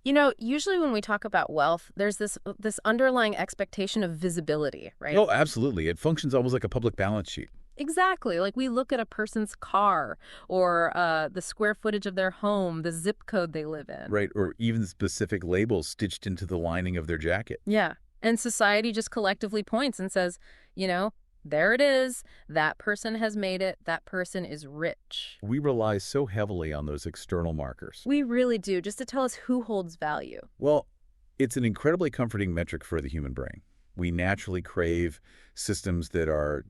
Usually when we talk about wealth, there's this underlying expectation of visibility, right? Oh, absolutely. It functions almost like a public balance sheet. Exactly. Like we look at a person's car or the square footage of their home, the zip code they live in. Right, or even specific labels stitched into the lining of their jacket. Yeah. And society just collectively points and says, there it is. That person has made it. That person is rich. We rely so heavily on those external markers. We really do, just to tell us who holds value. Well, it's an incredibly comforting metric for the human brain. We naturally crave systems that are,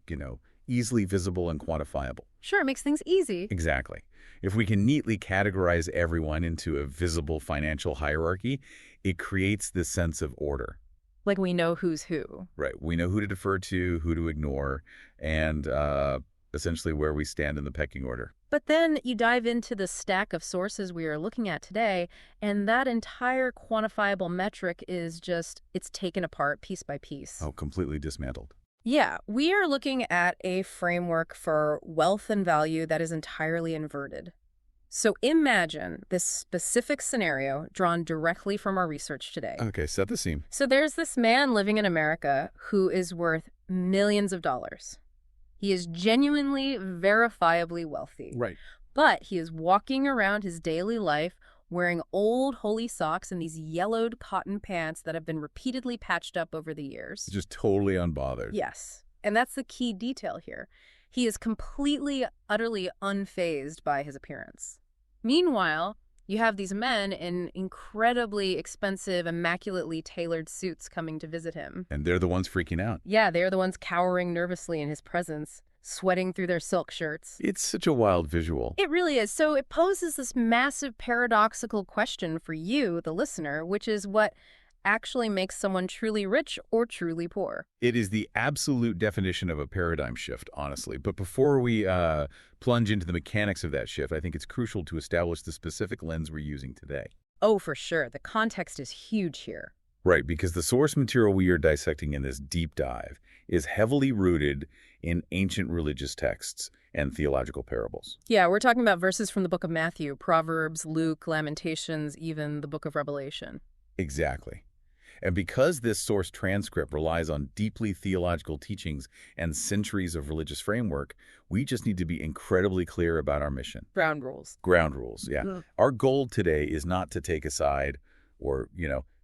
easily visible and quantifiable. Sure, it makes things easy. Exactly. If we can neatly categorize everyone into a visible financial hierarchy, it creates this sense of order. Like we know who's who. Right. We know who to defer to, who to ignore, and essentially where we stand in the pecking order. But then you dive into the stack of sources we are looking at today, and that entire quantifiable metric is it's taken apart piece by piece. Oh, completely dismantled. Yeah, we are looking at a framework for wealth and value that is entirely inverted. So imagine this specific scenario drawn directly from our research today. Okay, set the scene. So there's this man living in America who is worth millions of dollars. He is genuinely, verifiably wealthy. Right. But he is walking around his daily life wearing old holey socks and these yellowed cotton pants that have been repeatedly patched up over the years. Just totally unbothered. Yes. And that's the key detail here. He is completely, utterly unfazed by his appearance. Meanwhile, you have these men in incredibly expensive, immaculately tailored suits coming to visit him. And they're the ones freaking out. Yeah, they're the ones cowering nervously in his presence, sweating through their silk shirts. It's such a wild visual. It really is. So it poses this massive paradoxical question for you, the listener, which is what actually makes someone truly rich or truly poor. It is the absolute definition of a paradigm shift, honestly. But before we plunge into the mechanics of that shift, I think it's crucial to establish the specific lens we're using today. Oh, for sure. The context is huge here. Right, because the source material we are dissecting in this deep dive is heavily rooted in ancient religious texts and theological parables. Yeah, we're talking about verses from the book of Matthew, Proverbs, Luke, Lamentations, even the book of Revelation. Exactly. And because this source transcript relies on deeply theological teachings and centuries of religious framework, we just need to be incredibly clear about our mission. Ground rules. Ground rules, yeah. Our goal today is not to take a side or,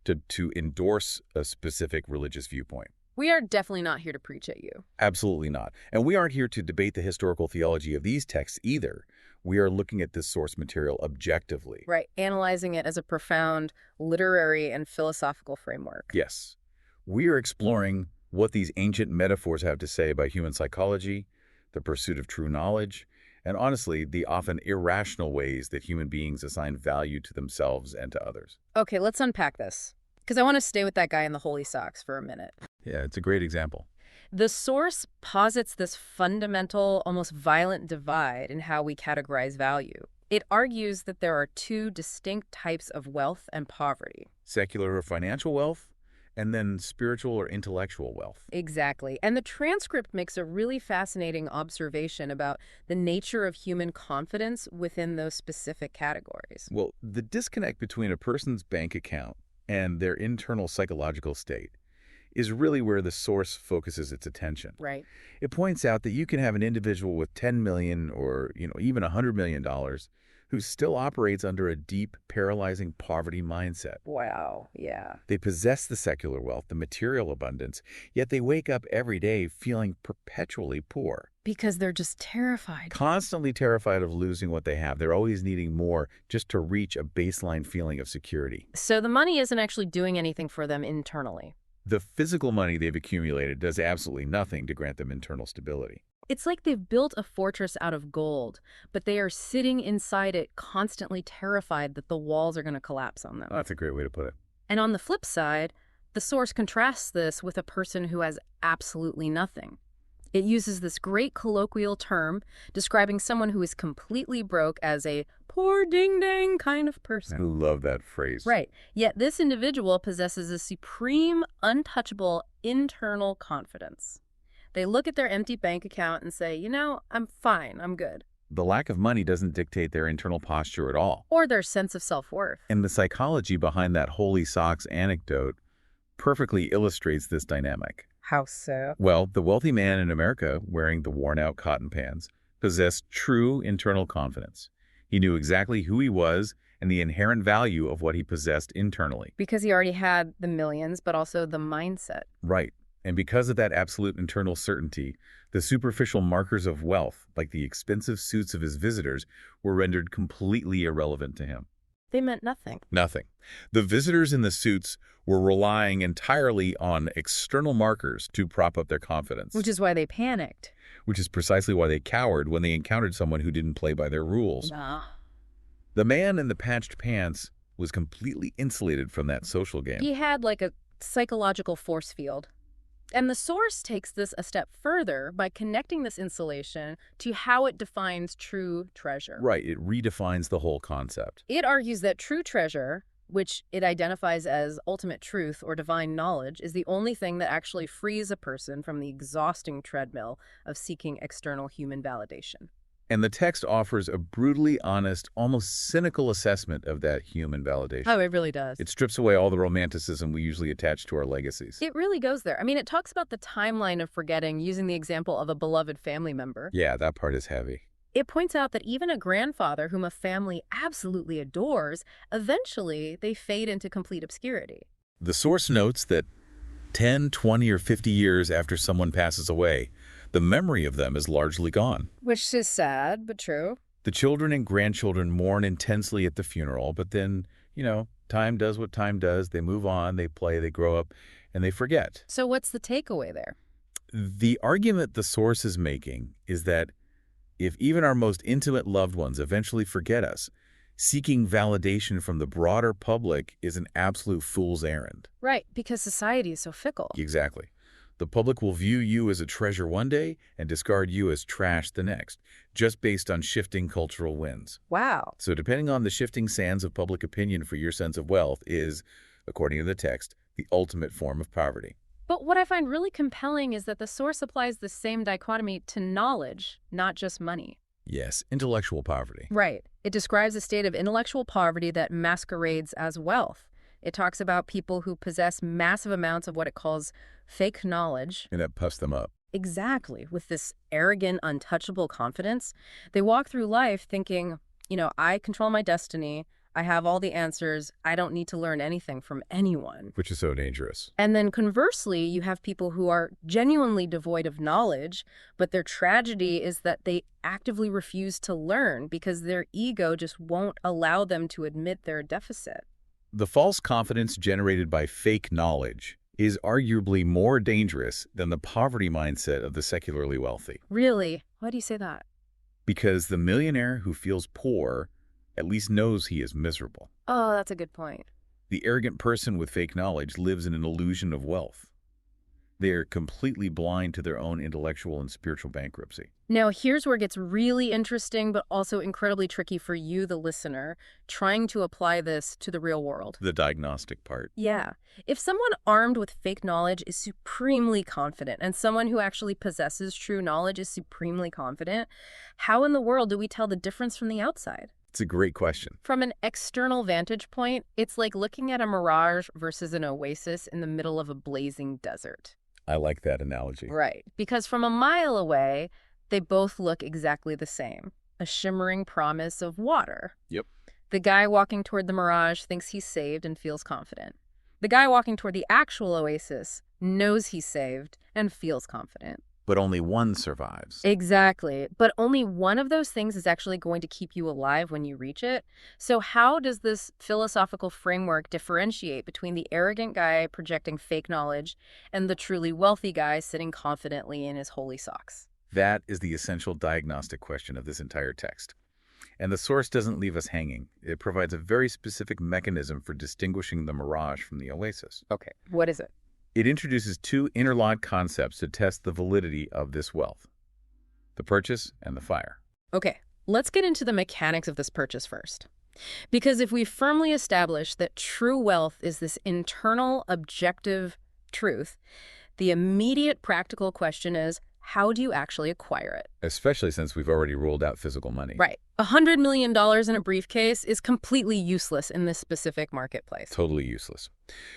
to endorse a specific religious viewpoint. We are definitely not here to preach at you. Absolutely not. And we aren't here to debate the historical theology of these texts either. We are looking at this source material objectively. Right, analyzing it as a profound literary and philosophical framework. Yes. We are exploring what these ancient metaphors have to say about human psychology, the pursuit of true knowledge, and honestly, the often irrational ways that human beings assign value to themselves and to others. Okay, let's unpack this, because I want to stay with that guy in the holy socks for a minute. Yeah, it's a great example. The source posits this fundamental, almost violent divide in how we categorize value. It argues that there are two distinct types of wealth and poverty. Secular or financial wealth, and then spiritual or intellectual wealth. Exactly. And the transcript makes a really fascinating observation about the nature of human confidence within those specific categories. Well, the disconnect between a person's bank account and their internal psychological state is really where the source focuses its attention. Right. It points out that you can have an individual with $10 million or, even $100 million who still operates under a deep, paralyzing poverty mindset. Wow, yeah. They possess the secular wealth, the material abundance, yet they wake up every day feeling perpetually poor. Because they're just terrified. Constantly terrified of losing what they have. They're always needing more just to reach a baseline feeling of security. So the money isn't actually doing anything for them internally. The physical money they've accumulated does absolutely nothing to grant them internal stability. It's like they've built a fortress out of gold, but they are sitting inside it constantly terrified that the walls are going to collapse on them. That's a great way to put it. And on the flip side, the source contrasts this with a person who has absolutely nothing. It uses this great colloquial term describing someone who is completely broke as a poor ding-dang kind of person. I love that phrase. Right. Yet this individual possesses a supreme, untouchable internal confidence. They look at their empty bank account and say, I'm fine, I'm good. The lack of money doesn't dictate their internal posture at all. Or their sense of self-worth. And the psychology behind that holy socks anecdote perfectly illustrates this dynamic. How so? Well, the wealthy man in America wearing the worn-out cotton pants possessed true internal confidence. He knew exactly who he was and the inherent value of what he possessed internally. Because he already had the millions, but also the mindset. Right. And because of that absolute internal certainty, the superficial markers of wealth, like the expensive suits of his visitors, were rendered completely irrelevant to him. They meant nothing. Nothing. The visitors in the suits were relying entirely on external markers to prop up their confidence. Which is why they panicked. Which is precisely why they cowered when they encountered someone who didn't play by their rules. Nah. The man in the patched pants was completely insulated from that social game. He had like a psychological force field. And the source takes this a step further by connecting this insulation to how it defines true treasure. Right, it redefines the whole concept. It argues that true treasure, which it identifies as ultimate truth or divine knowledge, is the only thing that actually frees a person from the exhausting treadmill of seeking external human validation. And the text offers a brutally honest, almost cynical assessment of that human validation. Oh, it really does. It strips away all the romanticism we usually attach to our legacies. It really goes there. I mean, it talks about the timeline of forgetting using the example of a beloved family member. Yeah, that part is heavy. It points out that even a grandfather whom a family absolutely adores, eventually they fade into complete obscurity. The source notes that 10, 20, or 50 years after someone passes away, the memory of them is largely gone. Which is sad, but true. The children and grandchildren mourn intensely at the funeral, but then, time does what time does. They move on, they play, they grow up, and they forget. So what's the takeaway there? The argument the source is making is that if even our most intimate loved ones eventually forget us, seeking validation from the broader public is an absolute fool's errand. Right, because society is so fickle. Exactly. The public will view you as a treasure one day and discard you as trash the next, just based on shifting cultural winds. Wow. So depending on the shifting sands of public opinion for your sense of wealth is, according to the text, the ultimate form of poverty. But what I find really compelling is that the source applies the same dichotomy to knowledge, not just money. Yes, intellectual poverty. Right. It describes a state of intellectual poverty that masquerades as wealth. It talks about people who possess massive amounts of what it calls fake knowledge. And that puffs them up. Exactly. With this arrogant, untouchable confidence. They walk through life thinking, I control my destiny. I have all the answers. I don't need to learn anything from anyone. Which is so dangerous. And then conversely, you have people who are genuinely devoid of knowledge, but their tragedy is that they actively refuse to learn because their ego just won't allow them to admit their deficit. The false confidence generated by fake knowledge is arguably more dangerous than the poverty mindset of the secularly wealthy. Really? Why do you say that? Because the millionaire who feels poor at least knows he is miserable. Oh, that's a good point. The arrogant person with fake knowledge lives in an illusion of wealth. They are completely blind to their own intellectual and spiritual bankruptcy. Now, here's where it gets really interesting, but also incredibly tricky for you, the listener, trying to apply this to the real world. The diagnostic part. Yeah. If someone armed with fake knowledge is supremely confident, and someone who actually possesses true knowledge is supremely confident, how in the world do we tell the difference from the outside? It's a great question. From an external vantage point, it's like looking at a mirage versus an oasis in the middle of a blazing desert. I like that analogy. Right. Because from a mile away, they both look exactly the same. A shimmering promise of water. Yep. The guy walking toward the mirage thinks he's saved and feels confident. The guy walking toward the actual oasis knows he's saved and feels confident. But only one survives. Exactly. But only one of those things is actually going to keep you alive when you reach it. So how does this philosophical framework differentiate between the arrogant guy projecting fake knowledge and the truly wealthy guy sitting confidently in his holy socks? That is the essential diagnostic question of this entire text. And the source doesn't leave us hanging. It provides a very specific mechanism for distinguishing the mirage from the oasis. Okay, what is it? It introduces two interlocked concepts to test the validity of this wealth: the purchase and the fire. Okay, let's get into the mechanics of this purchase first. Because if we firmly establish that true wealth is this internal, objective truth, the immediate practical question is, how do you actually acquire it? Especially since we've already ruled out physical money. Right. $100 million in a briefcase is completely useless in this specific marketplace. Totally useless.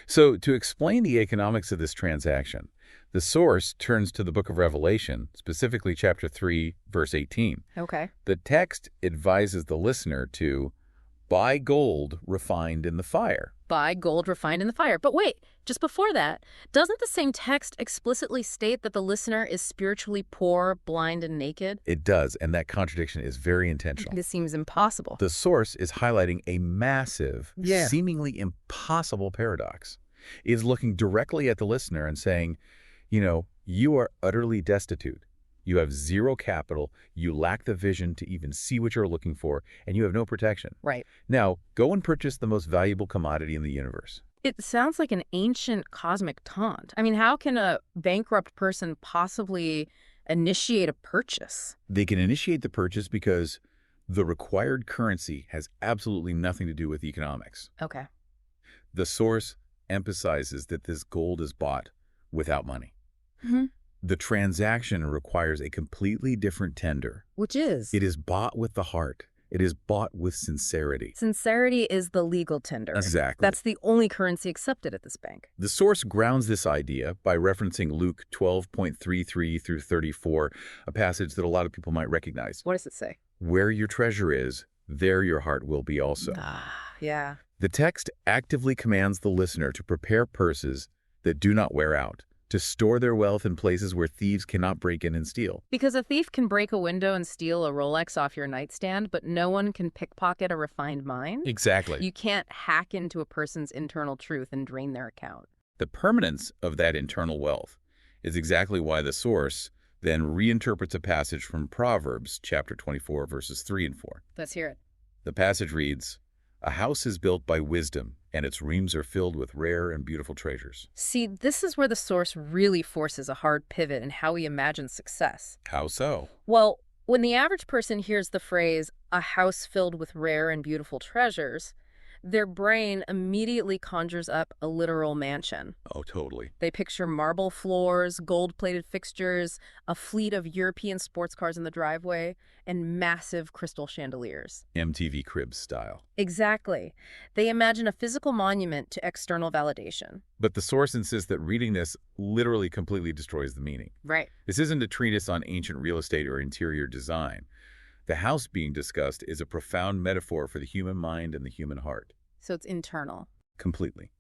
So to explain the economics of this transaction, the source turns to the book of Revelation, specifically chapter 3, verse 18. Okay. The text advises the listener to buy gold refined in the fire. Buy gold refined in the fire. But wait, just before that, doesn't the same text explicitly state that the listener is spiritually poor, blind, and naked? It does, and that contradiction is very intentional. This seems impossible. The source is highlighting a massive, Yeah. seemingly impossible paradox. It is looking directly at the listener and saying, you are utterly destitute. You have zero capital, you lack the vision to even see what you're looking for, and you have no protection. Right. Now, go and purchase the most valuable commodity in the universe. It sounds like an ancient cosmic taunt. I mean, how can a bankrupt person possibly initiate a purchase? They can initiate the purchase because the required currency has absolutely nothing to do with economics. Okay. The source emphasizes that this gold is bought without money. Mm-hmm. The transaction requires a completely different tender. Which is? It is bought with the heart. It is bought with sincerity. Sincerity is the legal tender. Exactly. That's the only currency accepted at this bank. The source grounds this idea by referencing Luke 12:33 through 34, a passage that a lot of people might recognize. What does it say? Where your treasure is, there your heart will be also. Yeah. The text actively commands the listener to prepare purses that do not wear out, to store their wealth in places where thieves cannot break in and steal. Because a thief can break a window and steal a Rolex off your nightstand, but no one can pickpocket a refined mind? Exactly. You can't hack into a person's internal truth and drain their account. The permanence of that internal wealth is exactly why the source then reinterprets a passage from Proverbs chapter 24, verses 3 and 4. Let's hear it. The passage reads, "A house is built by wisdom, and its rooms are filled with rare and beautiful treasures." See, this is where the source really forces a hard pivot in how we imagine success. How so? Well, when the average person hears the phrase, a house filled with rare and beautiful treasures, their brain immediately conjures up a literal mansion. Oh, totally. They picture marble floors, gold-plated fixtures, a fleet of European sports cars in the driveway, and massive crystal chandeliers. MTV Cribs style. Exactly. They imagine a physical monument to external validation. But the source insists that reading this literally completely destroys the meaning. Right. This isn't a treatise on ancient real estate or interior design. The house being discussed is a profound metaphor for the human mind and the human heart. So it's internal. Completely.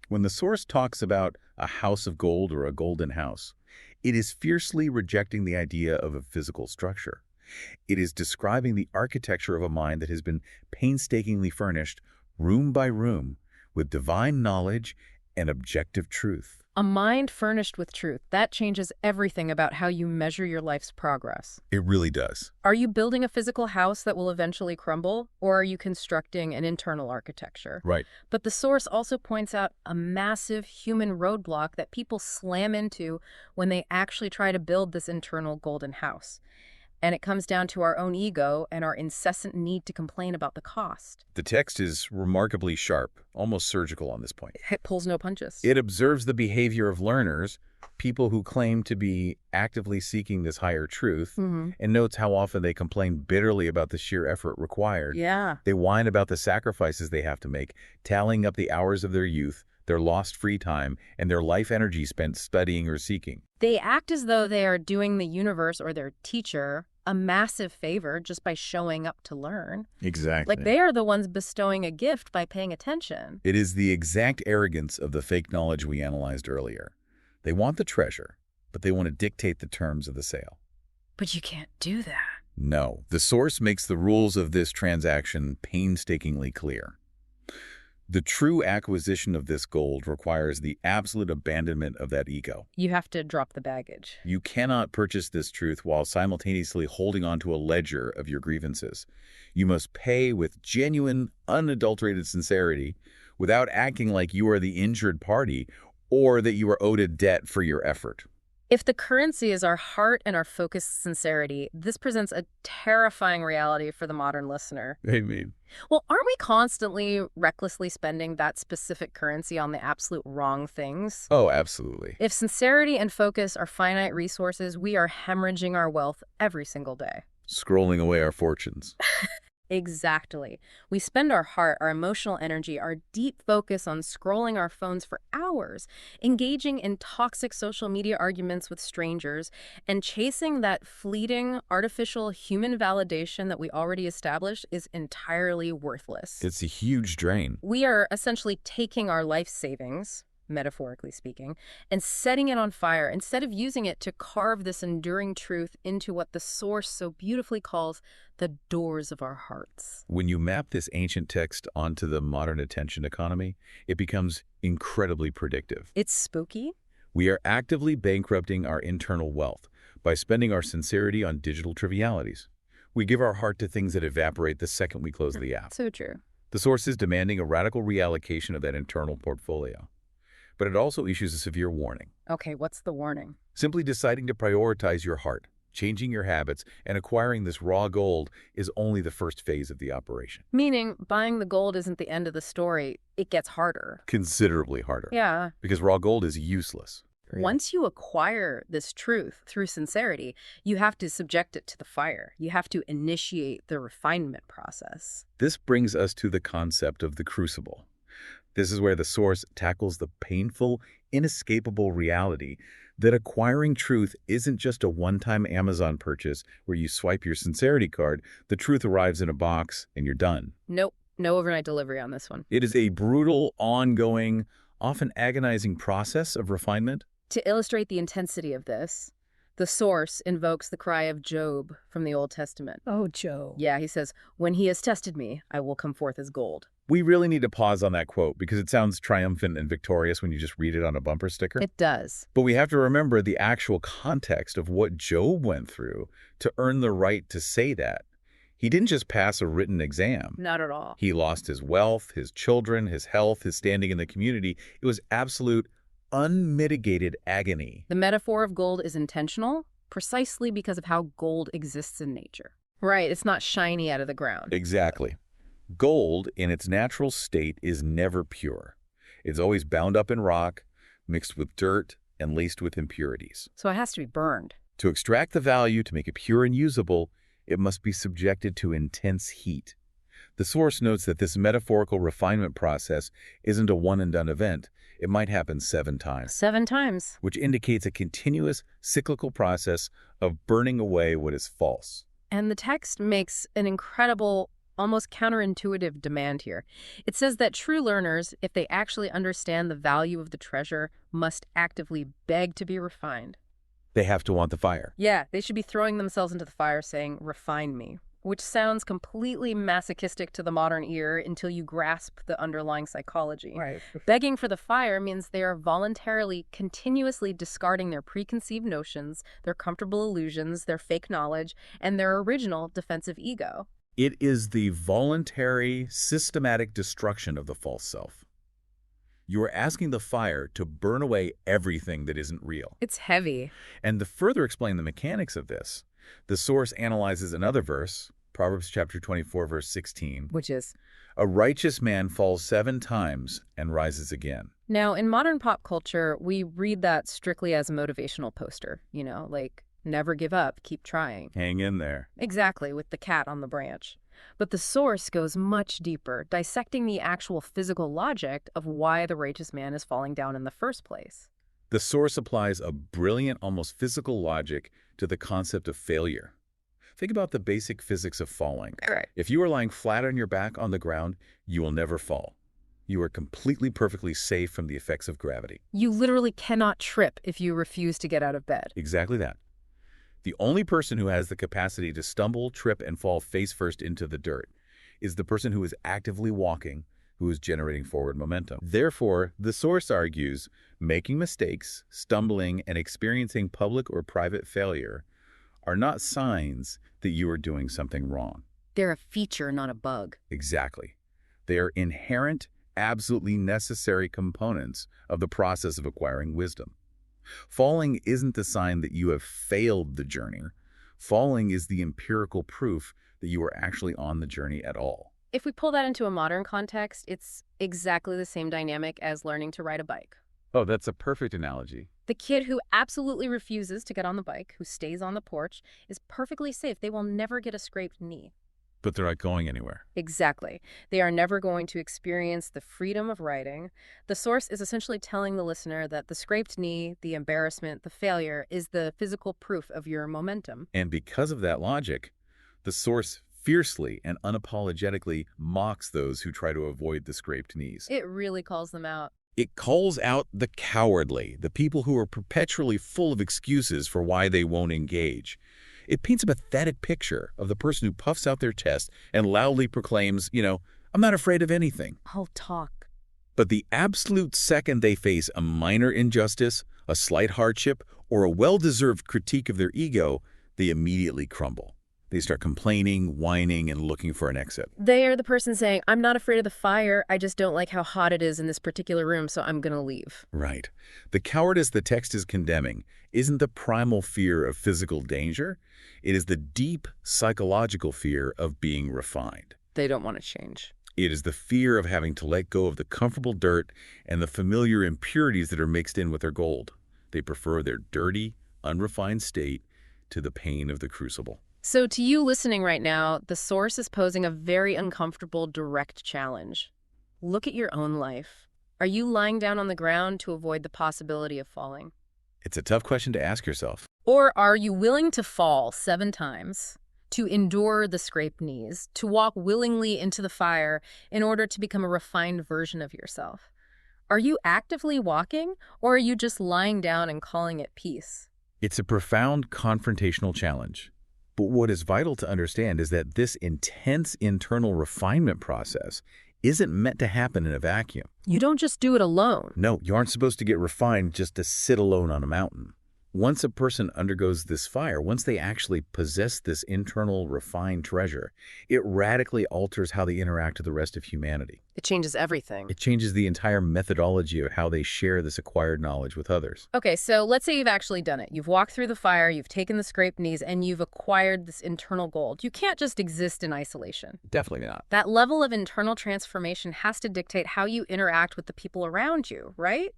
When the source talks about a house of gold or a golden house, it is fiercely rejecting the idea of a physical structure. It is describing the architecture of a mind that has been painstakingly furnished, room by room, with divine knowledge and objective truth. A mind furnished with truth, that changes everything about how you measure your life's progress. It really does. Are you building a physical house that will eventually crumble, or are you constructing an internal architecture? Right. But the source also points out a massive human roadblock that people slam into when they actually try to build this internal golden house. And it comes down to our own ego and our incessant need to complain about the cost. The text is remarkably sharp, almost surgical on this point. It pulls no punches. It observes the behavior of learners, people who claim to be actively seeking this higher truth, and notes how often they complain bitterly about the sheer effort required. Yeah. They whine about the sacrifices they have to make, tallying up the hours of their youth, their lost free time, and their life energy spent studying or seeking. They act as though they are doing the universe or their teacher a massive favor just by showing up to learn. Exactly. Like they are the ones bestowing a gift by paying attention. It is the exact arrogance of the fake knowledge we analyzed earlier. They want the treasure, but they want to dictate the terms of the sale. But you can't do that. No, the source makes the rules of this transaction painstakingly clear. The true acquisition of this gold requires the absolute abandonment of that ego. You have to drop the baggage. You cannot purchase this truth while simultaneously holding on to a ledger of your grievances. You must pay with genuine, unadulterated sincerity without acting like you are the injured party or that you are owed a debt for your effort. If the currency is our heart and our focused sincerity, this presents a terrifying reality for the modern listener. I mean, Well, aren't we constantly recklessly spending that specific currency on the absolute wrong things? oh, absolutely. If sincerity and focus are finite resources, we are hemorrhaging our wealth every single day. Scrolling away our fortunes. Exactly. We spend our heart, our emotional energy, our deep focus on scrolling our phones for hours, engaging in toxic social media arguments with strangers, and chasing that fleeting, artificial human validation that we already established is entirely worthless. It's a huge drain. We are essentially taking our life savings, metaphorically speaking, and setting it on fire instead of using it to carve this enduring truth into what the Source so beautifully calls the doors of our hearts. When you map this ancient text onto the modern attention economy, it becomes incredibly predictive. It's spooky. We are actively bankrupting our internal wealth by spending our sincerity on digital trivialities. We give our heart to things that evaporate the second we close the app. So true. The Source is demanding a radical reallocation of that internal portfolio. But it also issues a severe warning. Okay, what's the warning? Simply deciding to prioritize your heart, changing your habits, and acquiring this raw gold is only the first phase of the operation. Meaning, buying the gold isn't the end of the story. It gets harder. Considerably harder. Yeah. Because raw gold is useless. Once you acquire this truth through sincerity, you have to subject it to the fire. You have to initiate the refinement process. This brings us to the concept of the crucible. This is where the Source tackles the painful, inescapable reality that acquiring truth isn't just a one-time Amazon purchase where you swipe your sincerity card, the truth arrives in a box, and you're done. Nope, no overnight delivery on this one. It is a brutal, ongoing, often agonizing process of refinement. To illustrate the intensity of this, the Source invokes the cry of Job from the Old Testament. Oh, Joe. Yeah, he says, "When he has tested me, I will come forth as gold." We really need to pause on that quote because it sounds triumphant and victorious when you just read it on a bumper sticker. It does. But we have to remember the actual context of what Job went through to earn the right to say that. He didn't just pass a written exam. Not at all. He lost his wealth, his children, his health, his standing in the community. It was absolute, unmitigated agony. The metaphor of gold is intentional precisely because of how gold exists in nature. Right, it's not shiny out of the ground. Exactly. Gold, in its natural state, is never pure. It's always bound up in rock, mixed with dirt, and laced with impurities. So it has to be burned. To extract the value, to make it pure and usable, it must be subjected to intense heat. The Source notes that this metaphorical refinement process isn't a one-and-done event. It might happen 7 times. 7 times. Which indicates a continuous, cyclical process of burning away what is false. And the text makes an incredible, almost counterintuitive demand here. It says that true learners, if they actually understand the value of the treasure, must actively beg to be refined. They have to want the fire. Yeah, they should be throwing themselves into the fire saying, "Refine me," which sounds completely masochistic to the modern ear until you grasp the underlying psychology. Right. Begging for the fire means they are voluntarily, continuously discarding their preconceived notions, their comfortable illusions, their fake knowledge, and their original defensive ego. It is the voluntary, systematic destruction of the false self. You are asking the fire to burn away everything that isn't real. It's heavy. And to further explain the mechanics of this, the Source analyzes another verse, Proverbs chapter 24, verse 16. Which is? A righteous man falls 7 times and rises again. Now, in modern pop culture, we read that strictly as a motivational poster, like, never give up, keep trying. Hang in there. Exactly, with the cat on the branch. But the Source goes much deeper, dissecting the actual physical logic of why the righteous man is falling down in the first place. The Source applies a brilliant, almost physical logic to the concept of failure. Think about the basic physics of falling. Right. If you are lying flat on your back on the ground, you will never fall. You are completely, perfectly safe from the effects of gravity. You literally cannot trip if you refuse to get out of bed. Exactly that. The only person who has the capacity to stumble, trip, and fall face first into the dirt is the person who is actively walking, who is generating forward momentum. Therefore, the Source argues, making mistakes, stumbling, and experiencing public or private failure are not signs that you are doing something wrong. They're a feature, not a bug. Exactly. They are inherent, absolutely necessary components of the process of acquiring wisdom. Falling isn't the sign that you have failed the journey. Falling is the empirical proof that you are actually on the journey at all. If we pull that into a modern context, it's exactly the same dynamic as learning to ride a bike. Oh, that's a perfect analogy. The kid who absolutely refuses to get on the bike, who stays on the porch, is perfectly safe. They will never get a scraped knee. But they're not going anywhere. Exactly. They are never going to experience the freedom of riding. The source is essentially telling the listener that the scraped knee, the embarrassment, the failure is the physical proof of your momentum. And because of that logic, the source fiercely and unapologetically mocks those who try to avoid the scraped knees. It really calls them out. It calls out the cowardly, the people who are perpetually full of excuses for why they won't engage. It paints a pathetic picture of the person who puffs out their chest and loudly proclaims, I'm not afraid of anything. Oh, talk. But the absolute second they face a minor injustice, a slight hardship, or a well-deserved critique of their ego, they immediately crumble. They start complaining, whining, and looking for an exit. They are the person saying, I'm not afraid of the fire, I just don't like how hot it is in this particular room, so I'm going to leave. Right. The cowardice the text is condemning isn't the primal fear of physical danger. It is the deep psychological fear of being refined. They don't want to change. It is the fear of having to let go of the comfortable dirt and the familiar impurities that are mixed in with their gold. They prefer their dirty, unrefined state to the pain of the crucible. So to you listening right now, the source is posing a very uncomfortable, direct challenge. Look at your own life. Are you lying down on the ground to avoid the possibility of falling? It's a tough question to ask yourself. Or are you willing to fall 7 times, to endure the scraped knees, to walk willingly into the fire in order to become a refined version of yourself? Are you actively walking, or are you just lying down and calling it peace? It's a profound confrontational challenge. But what is vital to understand is that this intense internal refinement process isn't meant to happen in a vacuum. You don't just do it alone. No, you aren't supposed to get refined just to sit alone on a mountain. Once a person undergoes this fire, once they actually possess this internal refined treasure, it radically alters how they interact with the rest of humanity. It changes everything. It changes the entire methodology of how they share this acquired knowledge with others. Okay, so let's say you've actually done it. You've walked through the fire, you've taken the scraped knees, and you've acquired this internal gold. You can't just exist in isolation. Definitely not. That level of internal transformation has to dictate how you interact with the people around you, right?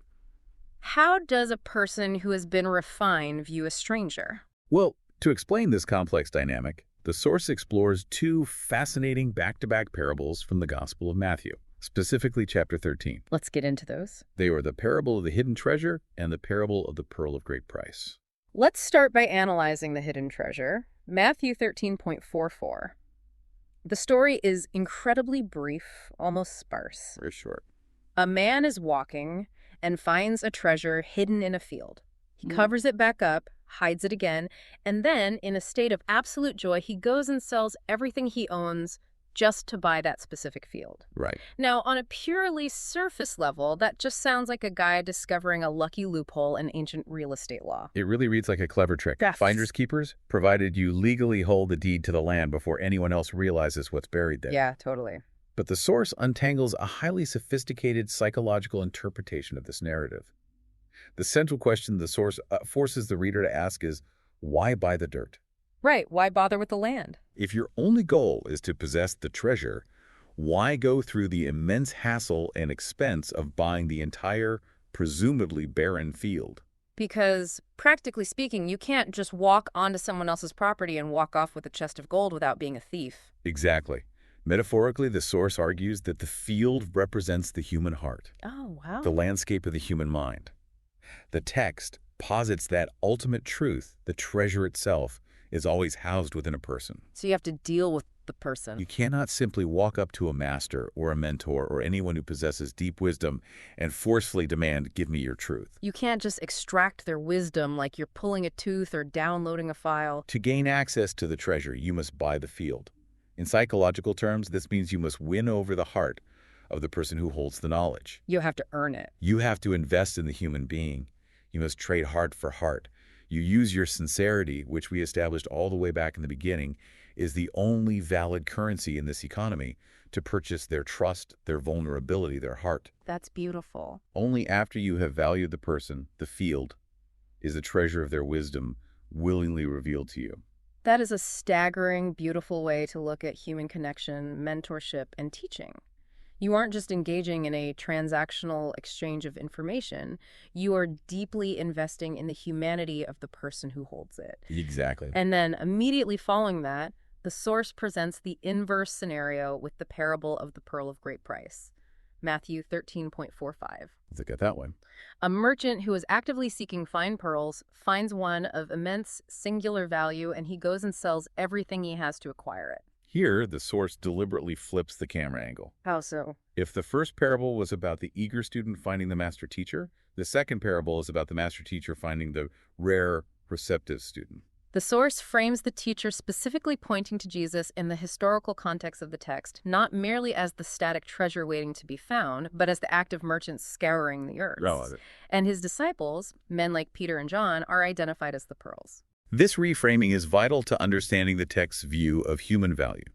How does a person who has been refined view a stranger? Well, to explain this complex dynamic, the source explores 2 fascinating back-to-back parables from the Gospel of Matthew, specifically chapter 13. Let's get into those. They are the parable of the hidden treasure and the parable of the pearl of great price. Let's start by analyzing the hidden treasure. Matthew 13.44. The story is incredibly brief, almost sparse. Very short. A man is walking and finds a treasure hidden in a field. He covers it back up, hides it again, and then, in a state of absolute joy, he goes and sells everything he owns just to buy that specific field. Right. Now, on a purely surface level, that just sounds like a guy discovering a lucky loophole in ancient real estate law. It really reads like a clever trick. Yes. Finders keepers, provided you legally hold the deed to the land before anyone else realizes what's buried there. Yeah, totally. But the source untangles a highly sophisticated psychological interpretation of this narrative. The central question the source forces the reader to ask is, why buy the dirt? Right, why bother with the land? If your only goal is to possess the treasure, why go through the immense hassle and expense of buying the entire, presumably barren field? Because, practically speaking, you can't just walk onto someone else's property and walk off with a chest of gold without being a thief. Exactly. Metaphorically, the source argues that the field represents the human heart, Oh, wow. the landscape of the human mind. The text posits that ultimate truth, the treasure itself, is always housed within a person. So you have to deal with the person. You cannot simply walk up to a master or a mentor or anyone who possesses deep wisdom and forcefully demand, give me your truth. You can't just extract their wisdom like you're pulling a tooth or downloading a file. To gain access to the treasure, you must buy the field. In psychological terms, this means you must win over the heart of the person who holds the knowledge. You have to earn it. You have to invest in the human being. You must trade heart for heart. You use your sincerity, which we established all the way back in the beginning, is the only valid currency in this economy to purchase their trust, their vulnerability, their heart. That's beautiful. Only after you have valued the person, the field, is the treasure of their wisdom willingly revealed to you. That is a staggering, beautiful way to look at human connection, mentorship, and teaching. You aren't just engaging in a transactional exchange of information. You are deeply investing in the humanity of the person who holds it. Exactly. And then immediately following that, the source presents the inverse scenario with the parable of the pearl of great price. Matthew 13.45. Let's look at that one. A merchant who is actively seeking fine pearls finds one of immense singular value, and he goes and sells everything he has to acquire it. Here, the source deliberately flips the camera angle. How so? If the first parable was about the eager student finding the master teacher, the second parable is about the master teacher finding the rare, receptive student. The source frames the teacher specifically pointing to Jesus in the historical context of the text, not merely as the static treasure waiting to be found, but as the active merchant scouring the earth. And his disciples, men like Peter and John, are identified as the pearls. This reframing is vital to understanding the text's view of human value.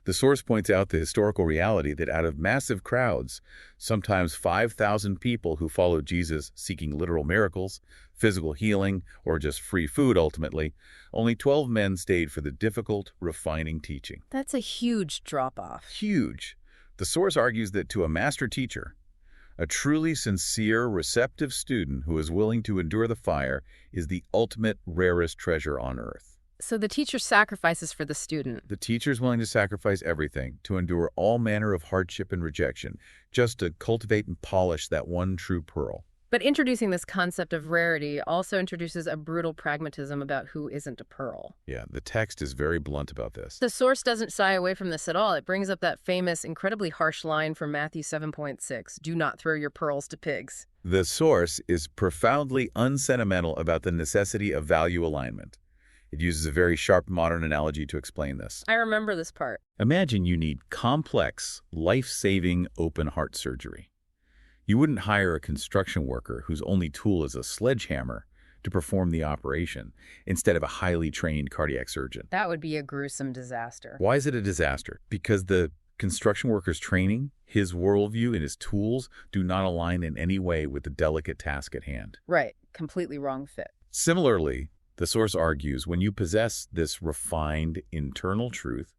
The source points out the historical reality that out of massive crowds, sometimes 5,000 people who followed Jesus seeking literal miracles, physical healing, or just free food ultimately, only 12 men stayed for the difficult, refining teaching. That's a huge drop-off. Huge. The source argues that to a master teacher, a truly sincere, receptive student who is willing to endure the fire is the ultimate, rarest treasure on earth. So the teacher sacrifices for the student. The teacher is willing to sacrifice everything, to endure all manner of hardship and rejection, just to cultivate and polish that one true pearl. But introducing this concept of rarity also introduces a brutal pragmatism about who isn't a pearl. Yeah, the text is very blunt about this. The source doesn't shy away from this at all. It brings up that famous, incredibly harsh line from Matthew 7.6, "Do not throw your pearls to pigs." The source is profoundly unsentimental about the necessity of value alignment. It uses a very sharp modern analogy to explain this. I remember this part. Imagine you need complex, life-saving open heart surgery. You wouldn't hire a construction worker whose only tool is a sledgehammer to perform the operation instead of a highly trained cardiac surgeon. That would be a gruesome disaster. Why is it a disaster? Because the construction worker's training, his worldview, and his tools do not align in any way with the delicate task at hand. Right. Completely wrong fit. Similarly, the source argues when you possess this refined internal truth,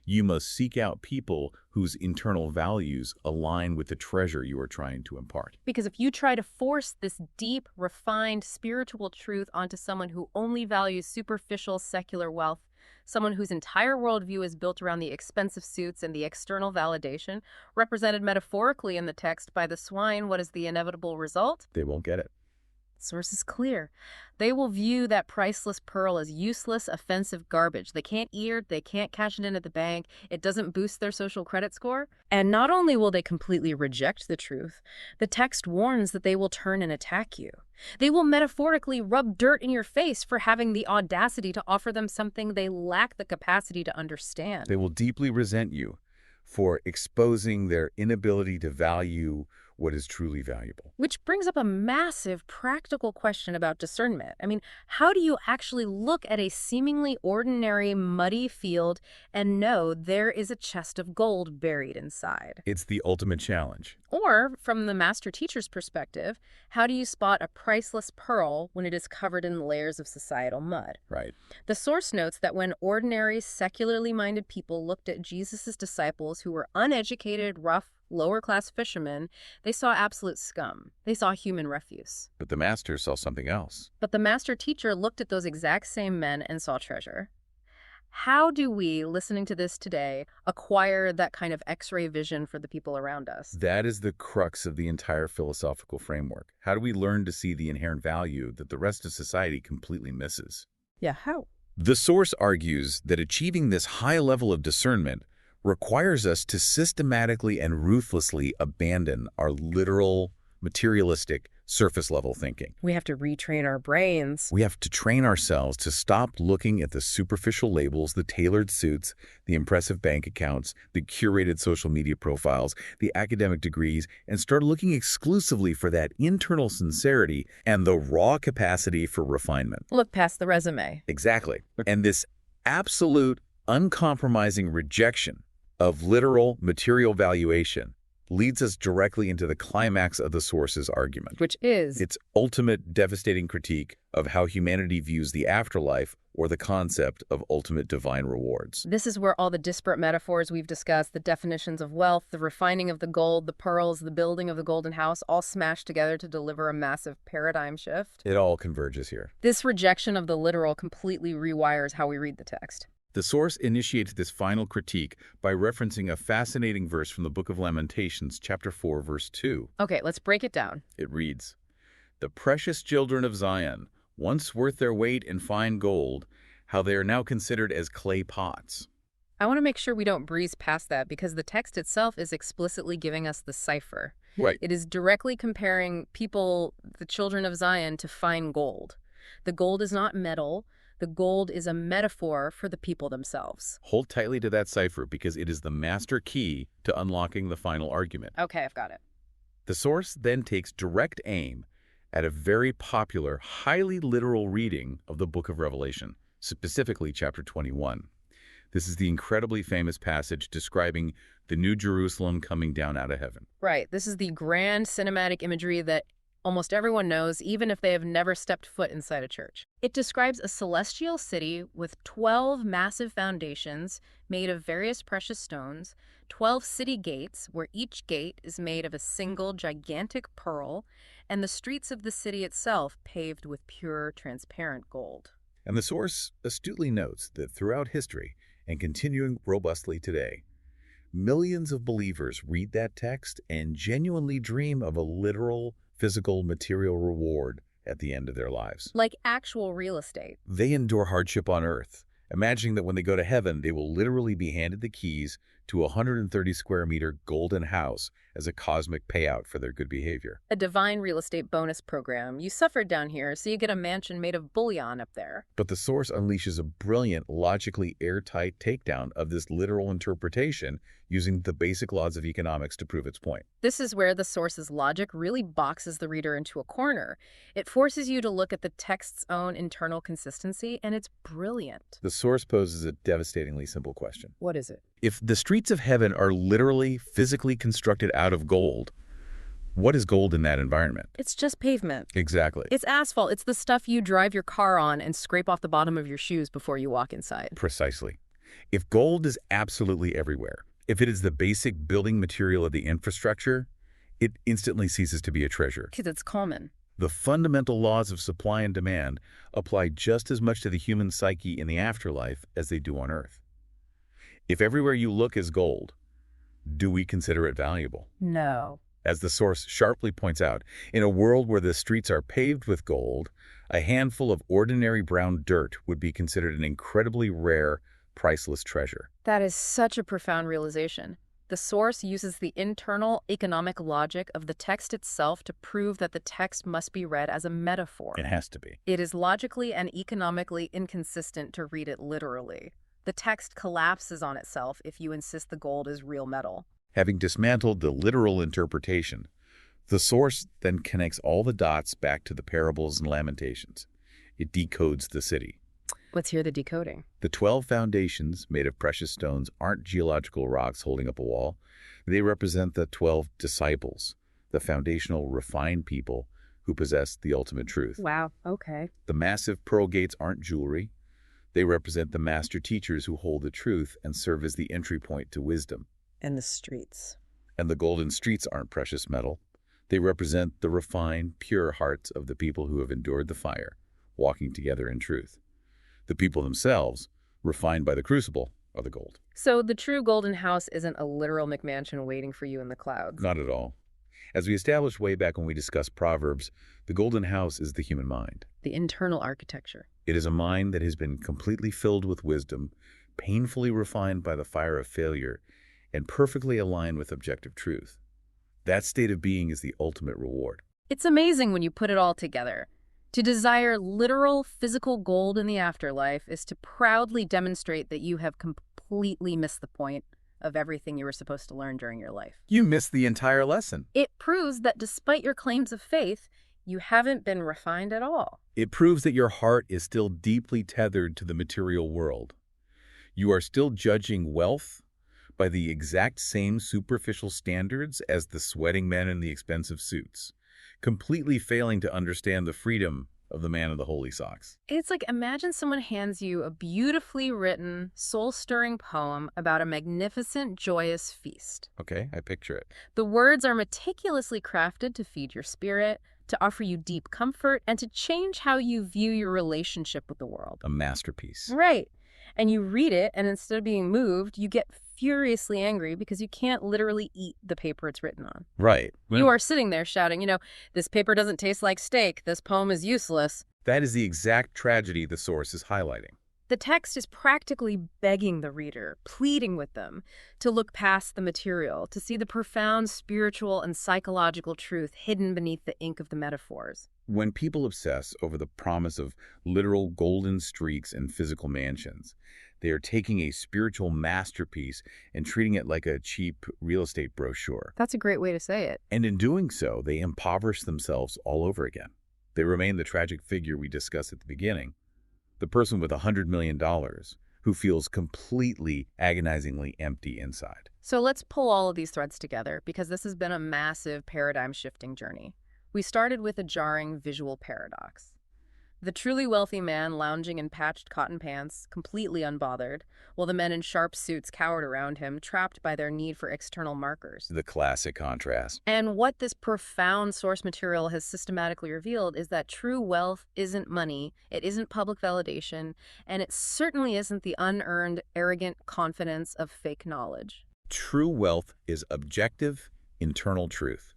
you must seek out people whose internal values align with the treasure you are trying to impart. Because if you try to force this deep, refined spiritual truth onto someone who only values superficial secular wealth, someone whose entire worldview is built around the expensive suits and the external validation, represented metaphorically in the text by the swine, what is the inevitable result? They won't get it. Source is clear. They will view that priceless pearl as useless, offensive garbage. They can't eat it, they can't cash it in at the bank, it doesn't boost their social credit score. And not only will they completely reject the truth, the text warns that they will turn and attack you. They will metaphorically rub dirt in your face for having the audacity to offer them something they lack the capacity to understand. They will deeply resent you for exposing their inability to value what is truly valuable. Which brings up a massive practical question about discernment. I mean, how do you actually look at a seemingly ordinary, muddy field and know there is a chest of gold buried inside? It's the ultimate challenge. Or, from the master teacher's perspective, how do you spot a priceless pearl when it is covered in layers of societal mud? Right. The source notes that when ordinary, secularly minded people looked at Jesus' disciples who were uneducated, rough, lower-class fishermen, they saw absolute scum. They saw human refuse. But the master saw something else. But the master teacher looked at those exact same men and saw treasure. How do we, listening to this today, acquire that kind of X-ray vision for the people around us? That is the crux of the entire philosophical framework. How do we learn to see the inherent value that the rest of society completely misses? Yeah, how? The source argues that achieving this high level of discernment requires us to systematically and ruthlessly abandon our literal, materialistic, surface-level thinking. We have to retrain our brains. We have to train ourselves to stop looking at the superficial labels, the tailored suits, the impressive bank accounts, the curated social media profiles, the academic degrees, and start looking exclusively for that internal sincerity and the raw capacity for refinement. Look past the resume. Exactly. And this absolute, uncompromising rejection of literal material valuation leads us directly into the climax of the source's argument. Which is? Its ultimate devastating critique of how humanity views the afterlife or the concept of ultimate divine rewards. This is where all the disparate metaphors we've discussed, the definitions of wealth, the refining of the gold, the pearls, the building of the golden house, all smashed together to deliver a massive paradigm shift. It all converges here. This rejection of the literal completely rewires how we read the text. The source initiates this final critique by referencing a fascinating verse from the Book of Lamentations, chapter 4, verse 2. Okay, let's break it down. It reads, "The precious children of Zion, once worth their weight in fine gold, how they are now considered as clay pots." I want to make sure we don't breeze past that because the text itself is explicitly giving us the cipher. Right. It is directly comparing people, the children of Zion, to fine gold. The gold is not metal. The gold is a metaphor for the people themselves. Hold tightly to that cipher because it is the master key to unlocking the final argument. Okay, I've got it. The source then takes direct aim at a very popular, highly literal reading of the Book of Revelation, specifically chapter 21. This is the incredibly famous passage describing the New Jerusalem coming down out of heaven. Right. This is the grand cinematic imagery that almost everyone knows, even if they have never stepped foot inside a church. It describes a celestial city with 12 massive foundations made of various precious stones, 12 city gates where each gate is made of a single gigantic pearl, and the streets of the city itself paved with pure, transparent gold. And the source astutely notes that throughout history, and continuing robustly today, millions of believers read that text and genuinely dream of a literal, physical, material reward at the end of their lives. Like actual real estate. They endure hardship on earth, imagining that when they go to heaven, they will literally be handed the keys to a 130 square meter golden house as a cosmic payout for their good behavior. A divine real estate bonus program. You suffered down here, so you get a mansion made of bullion up there. But the source unleashes a brilliant, logically airtight takedown of this literal interpretation using the basic laws of economics to prove its point. This is where the source's logic really boxes the reader into a corner. It forces you to look at the text's own internal consistency, and it's brilliant. The source poses a devastatingly simple question. What is it? If the streets of heaven are literally, physically constructed out of gold, what is gold in that environment? It's just pavement. Exactly. It's asphalt. It's the stuff you drive your car on and scrape off the bottom of your shoes before you walk inside. Precisely. If gold is absolutely everywhere, if it is the basic building material of the infrastructure, it instantly ceases to be a treasure. Because it's common. The fundamental laws of supply and demand apply just as much to the human psyche in the afterlife as they do on Earth. If everywhere you look is gold, do we consider it valuable? No. As the source sharply points out, in a world where the streets are paved with gold, a handful of ordinary brown dirt would be considered an incredibly rare, priceless treasure. That is such a profound realization. The source uses the internal economic logic of the text itself to prove that the text must be read as a metaphor. It has to be. It is logically and economically inconsistent to read it literally. The text collapses on itself if you insist the gold is real metal. Having dismantled the literal interpretation, the source then connects all the dots back to the parables and lamentations. It decodes the city. Let's hear the decoding. The 12 foundations made of precious stones aren't geological rocks holding up a wall. They represent the 12 disciples, the foundational refined people who possess the ultimate truth. Wow, okay. The massive pearl gates aren't jewelry. They represent the master teachers who hold the truth and serve as the entry point to wisdom. And the streets. And the golden streets aren't precious metal. They represent the refined, pure hearts of the people who have endured the fire, walking together in truth. The people themselves, refined by the crucible, are the gold. So the true golden house isn't a literal McMansion waiting for you in the clouds. Not at all. As we established way back when we discussed Proverbs, the golden house is the human mind. The internal architecture. It is a mind that has been completely filled with wisdom, painfully refined by the fire of failure, and perfectly aligned with objective truth. That state of being is the ultimate reward. It's amazing when you put it all together. To desire literal physical gold in the afterlife is to proudly demonstrate that you have completely missed the point of everything you were supposed to learn during your life. You missed the entire lesson. It proves that despite your claims of faith, you haven't been refined at all. It proves that your heart is still deeply tethered to the material world. You are still judging wealth by the exact same superficial standards as the sweating men in the expensive suits, completely failing to understand the freedom of the man in the holy socks. It's like, imagine someone hands you a beautifully written, soul-stirring poem about a magnificent, joyous feast. Okay, I picture it. The words are meticulously crafted to feed your spirit, to offer you deep comfort, and to change how you view your relationship with the world. A masterpiece. Right. And you read it, and instead of being moved, you get furiously angry because you can't literally eat the paper it's written on. Right. You are sitting there shouting, this paper doesn't taste like steak. This poem is useless. That is the exact tragedy the source is highlighting. The text is practically begging the reader, pleading with them to look past the material, to see the profound spiritual and psychological truth hidden beneath the ink of the metaphors. When people obsess over the promise of literal golden streaks and physical mansions, they are taking a spiritual masterpiece and treating it like a cheap real estate brochure. That's a great way to say it. And in doing so, they impoverish themselves all over again. They remain the tragic figure we discussed at the beginning, the person with $100 million who feels completely agonizingly empty inside. So let's pull all of these threads together, because this has been a massive paradigm-shifting journey. We started with a jarring visual paradox. The truly wealthy man lounging in patched cotton pants, completely unbothered, while the men in sharp suits cowered around him, trapped by their need for external markers. The classic contrast. And what this profound source material has systematically revealed is that true wealth isn't money, it isn't public validation, and it certainly isn't the unearned, arrogant confidence of fake knowledge. True wealth is objective, internal truth,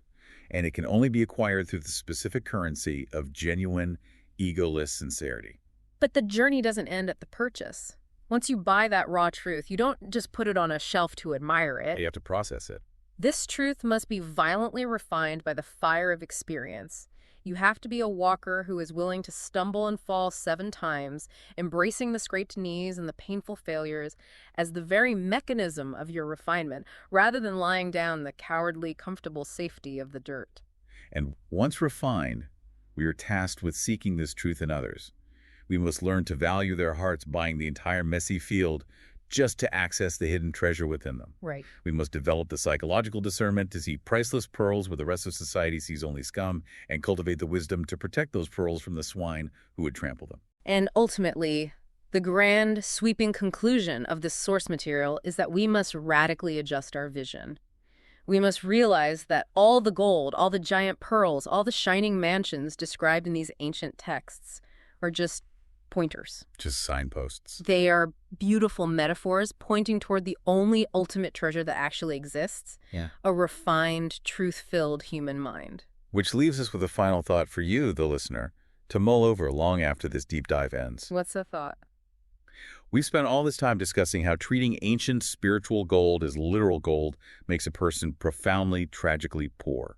and it can only be acquired through the specific currency of genuine, egoless sincerity. But the journey doesn't end at the purchase. Once you buy that raw truth, you don't just put it on a shelf to admire it. You have to process it. This truth must be violently refined by the fire of experience. You have to be a walker who is willing to stumble and fall 7 times, embracing the scraped knees and the painful failures as the very mechanism of your refinement, rather than lying down the cowardly, comfortable safety of the dirt. And once refined, we are tasked with seeking this truth in others. We must learn to value their hearts, buying the entire messy field just to access the hidden treasure within them. Right. We must develop the psychological discernment to see priceless pearls where the rest of society sees only scum, and cultivate the wisdom to protect those pearls from the swine who would trample them. And ultimately, the grand, sweeping conclusion of this source material is that we must radically adjust our vision. We must realize that all the gold, all the giant pearls, all the shining mansions described in these ancient texts are just pointers. Just signposts. They are beautiful metaphors pointing toward the only ultimate treasure that actually exists, a refined, truth-filled human mind. Which leaves us with a final thought for you, the listener, to mull over long after this deep dive ends. What's the thought? We've spent all this time discussing how treating ancient spiritual gold as literal gold makes a person profoundly, tragically poor.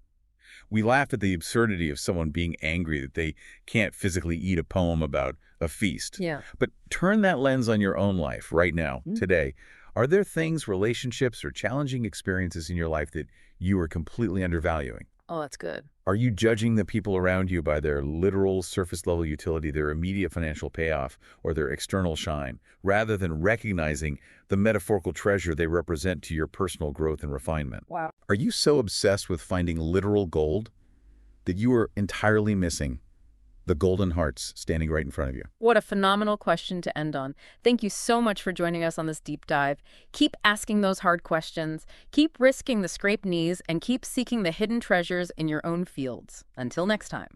We laugh at the absurdity of someone being angry that they can't physically eat a poem about a feast. Yeah. But turn that lens on your own life right now, today. Are there things, relationships, or challenging experiences in your life that you are completely undervaluing? Oh, that's good. Are you judging the people around you by their literal surface-level utility, their immediate financial payoff, or their external shine, rather than recognizing the metaphorical treasure they represent to your personal growth and refinement? Wow. Are you so obsessed with finding literal gold that you are entirely missing the golden hearts standing right in front of you? What a phenomenal question to end on. Thank you so much for joining us on this deep dive. Keep asking those hard questions, keep risking the scraped knees, and keep seeking the hidden treasures in your own fields. Until next time.